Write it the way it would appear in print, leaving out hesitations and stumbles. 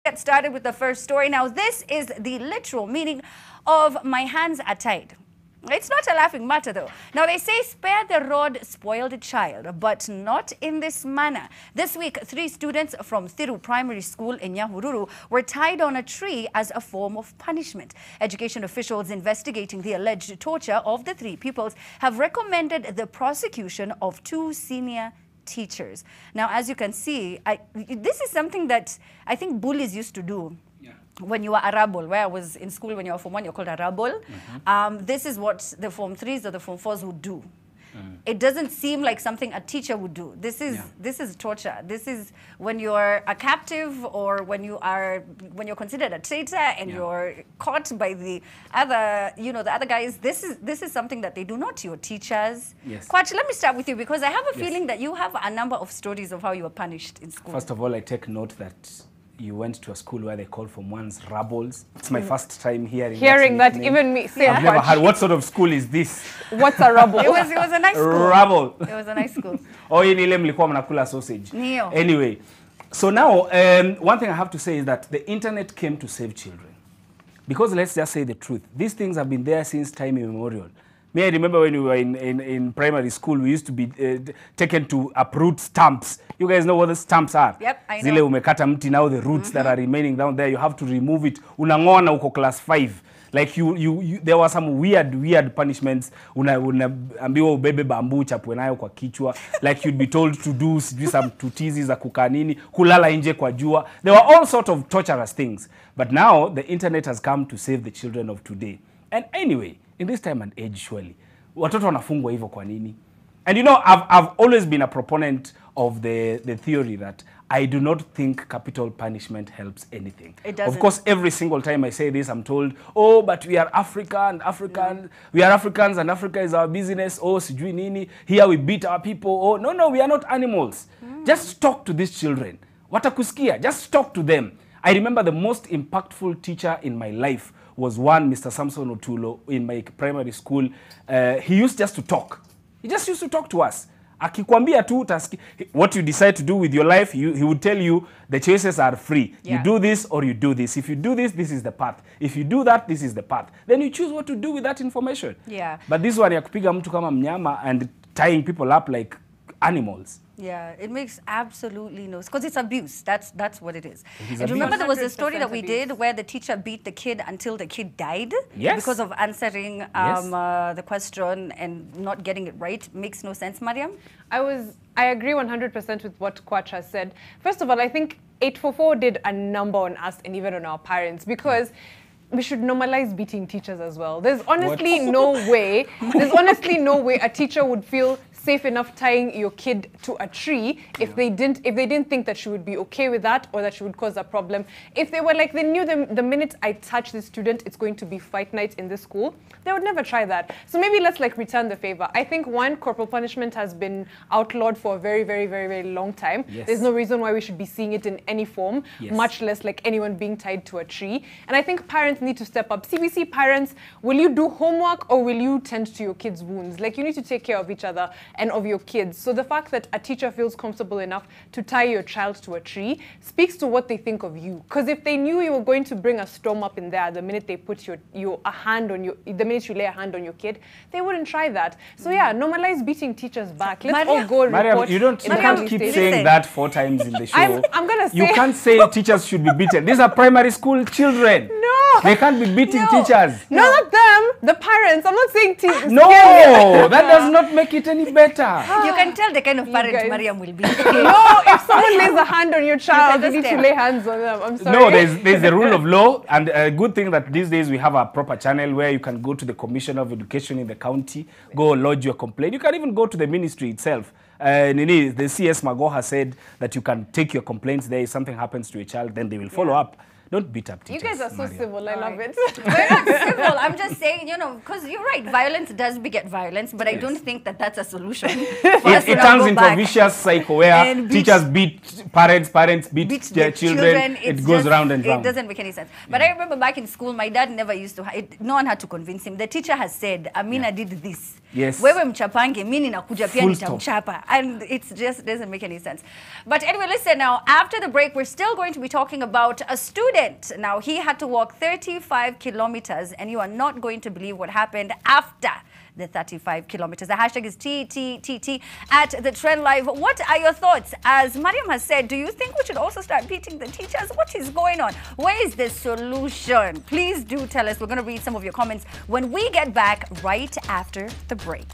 Get started with the first story. Now, this is the literal meaning of "my hands are tied." It's not a laughing matter, though. Now, they say spare the rod, spoil the child, but not in this manner. This week, 3 students from Thiru Primary School in Nyahururu were tied on a tree as a form of punishment. Education officials investigating the alleged torture of the 3 pupils have recommended the prosecution of 2 senior teachers. Now, as you can see, this is something that I think bullies used to do. When you were a rebel, where I was in school when you were Form 1, you're called a rebel. This is what the Form 3s or the Form 4s would do. It doesn't seem like something a teacher would do. This is torture. This is when you're a captive, or when you're considered a traitor and you're caught by the other, the other guys. This is something that they do not to your teachers. Kwachi, let me start with you, because I have a feeling that you have a number of stories of how you were punished in school. First of all, I take note that you went to a school where they call Form 1s rebels. It's my first time hearing that. Even me, I've never heard. What sort of school is this? What's a rebel? It was a nice school. Rebel. It was a nice school. Oh, you nile mlikuwa mnakula sausage. Neo. Anyway, so now one thing I have to say is that the internet came to save children. Because let's just say the truth. These things have been there since time immemorial. Me, I remember when we were in primary school, we used to be taken to uproot stumps. You guys know what the stumps are? Yep, I know. Zile umekata mti, now the roots that are remaining down there, you have to remove it. Unangona uko class 5. Like there were some weird punishments. Unaambiwa ubebe bambu chapwe nayo kwa kichwa. Like you'd be told to do some tutizi za kukanini, kulala nje kwa jua. There were all sorts of torturous things. But now the internet has come to save the children of today. And anyway, in this time and age, surely, watoto wanafungwa hivyo kwa nini? And I've always been a proponent of the theory that I do not think capital punishment helps anything. It doesn't. Of course, every single time I say this, I'm told, oh, but we are African. We are Africans and Africa is our business. Oh, sijui nini. Here we beat our people. Oh, no, we are not animals. Just talk to these children. Watakusikia. Just talk to them. I remember the most impactful teacher in my life was one Mr. Samson Otulo in my primary school. He used just to talk. He just used to talk to us. Akikwambia tu what you decide to do with your life, he would tell you the choices are free. You do this or you do this. If you do this, this is the path. If you do that, this is the path. Then you choose what to do with that information. But this one, ya kupiga mtu kama mnyama and tying people up like animals. Yeah, it makes absolutely no sense, because it's abuse. That's what it is. And remember, there was a story that we did where the teacher beat the kid until the kid died because of answering the question and not getting it right. Makes no sense, Mariam. I agree 100% with what Kwach has said. First of all, I think 844 did a number on us and even on our parents, because we should normalize beating teachers as well. There's honestly no way a teacher would feel safe enough tying your kid to a tree if they didn't think that she would be okay with that, or that she would cause a problem. If they were like, they knew the minute I touch the student, it's going to be fight night in the school, they would never try that. So maybe let's return the favor. I think corporal punishment has been outlawed for a very, very, very, very long time. There's no reason why we should be seeing it in any form, much less like anyone being tied to a tree. And I think parents need to step up. CBC parents, will you do homework or will you tend to your kids' wounds? Like, you need to take care of each other and of your kids. So the fact that a teacher feels comfortable enough to tie your child to a tree speaks to what they think of you. Because if they knew you were going to bring a storm up in there the minute they put the minute you lay a hand on your kid, they wouldn't try that. So yeah, normalize beating teachers back. Let's all go and report. Mariam, you can't keep saying that 4 times in the show. I'm gonna say, you can't say teachers should be beaten. These are primary school children. No, they can't be beating teachers. No, not them. The parents. I'm not saying teachers. No, that does not make it any better. You can tell the kind of parent Mariam will be. No, if someone lays a hand on your child, you need to lay hands on them. I'm sorry. No, there's the rule of law, and a good thing that these days we have a proper channel where you can go to the Commissioner of Education in the county, go lodge your complaint. You can even go to the ministry itself. The CS Magoha said that you can take your complaints there. If something happens to a child, then they will follow up. Don't beat up You teachers. guys are so Maria. civil. I love it. We're not civil. I'm just saying, you know, because you're right. Violence does beget violence, but I don't think that that's a solution. It turns into a vicious cycle where and teachers beat parents, parents beat their children. It goes round and round. It doesn't make any sense. But I remember back in school, my dad never used to. No one had to convince him. The teacher has said, Amina did this. Yes. Wewe mchapange, mimi nakuja pia Full stop. nitamchapa. And it just doesn't make any sense. But anyway, listen now, after the break, we're still going to be talking about a student. Now, he had to walk 35 kilometers, and you are not going to believe what happened after the 35 kilometers. The hashtag is TTTT at the Trend Live. What are your thoughts? As Mariam has said, do you think we should also start beating the teachers? What is going on? Where is the solution? Please do tell us. We're going to read some of your comments when we get back right after the break.